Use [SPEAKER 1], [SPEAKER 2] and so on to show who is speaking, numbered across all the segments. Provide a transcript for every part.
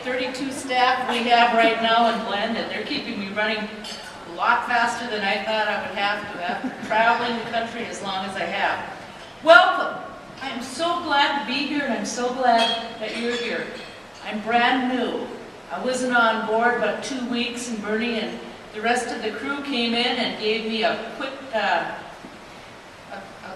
[SPEAKER 1] 32 staff we have right now in Blandin. They're keeping me running a lot faster than I thought I would have to after traveling the country as long as I have. Welcome. I am so glad to be here, and I'm so glad that you're here. I'm brand new. I wasn't on board but 2 weeks, and Bernie and the rest of the crew came in and gave me a quick a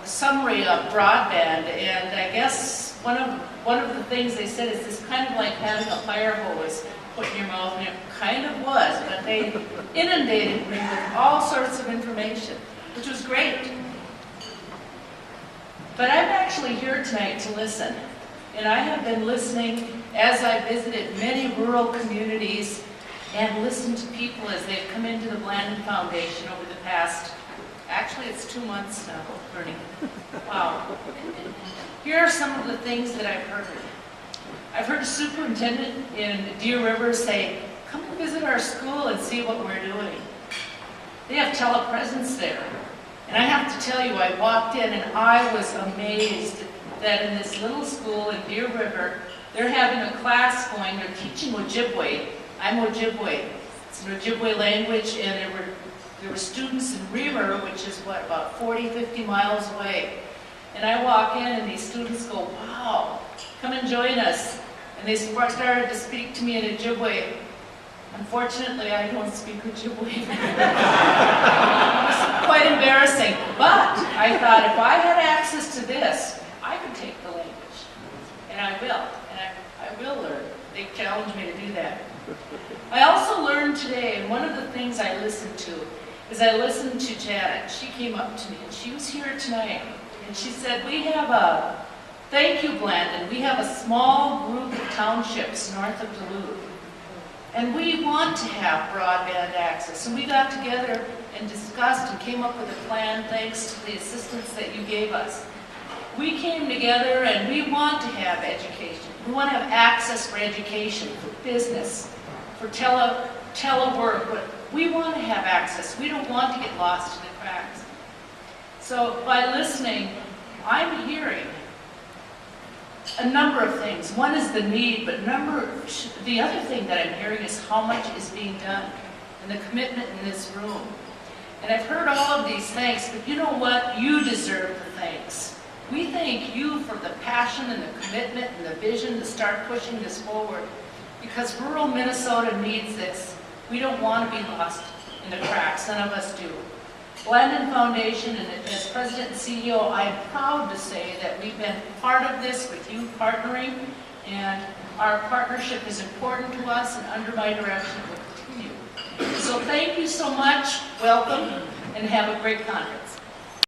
[SPEAKER 1] summary of Broadband, and I guess one of the things they said is this kind of like having a fire hose put in your mouth, and it kind of was, but they inundated me with all sorts of information, which was great. But I'm actually here tonight to listen, and I have been listening as I visited many rural communities and listened to people as they've come into the Blandin Foundation over the past, actually it's 2 months now, Bernie. Wow. Here are some of the things that I've heard. I've heard a superintendent in Deer River say, come and visit our school and see what we're doing. They have telepresence there. And I have to tell you, I walked in and I was amazed that in this little school in Deer River, they're having a class going, they're teaching Ojibwe. I'm Ojibwe. It's an Ojibwe language, and there were students in Reamer, which is what, about 40, 50 miles away. And I walk in and these students go, wow, come and join us. And they started to speak to me in Ojibwe. Unfortunately, I don't speak Ojibwe. It was quite embarrassing. But I thought if I had access to this, I could take the language. And I will. And I will learn. They challenged me to do that. I also learned today, and one of the things I listened to is I listened to Janet. She came up to me, and she was here tonight. And she said, we have a, thank you, Blandin, we have a small group of townships north of Duluth. And we want to have broadband access. And we got together and discussed and came up with a plan thanks to the assistance that you gave us. We came together and we want to have education. We want to have access for education, for business, for telework. But we want to have access. We don't want to get lost in the cracks. So by listening, I'm hearing a number of things. One is the need, but the other thing that I'm hearing is how much is being done and the commitment in this room. And I've heard all of these thanks, but you know what? You deserve the thanks. We thank you for the passion and the commitment and the vision to start pushing this forward, because rural Minnesota needs this. We don't want to be lost in the cracks. None of us do. Blandin Foundation, and as President and CEO, I'm proud to say that we've been part of this with you partnering, and our partnership is important to us, and under my direction will continue. So thank you so much, welcome, and have a great conference.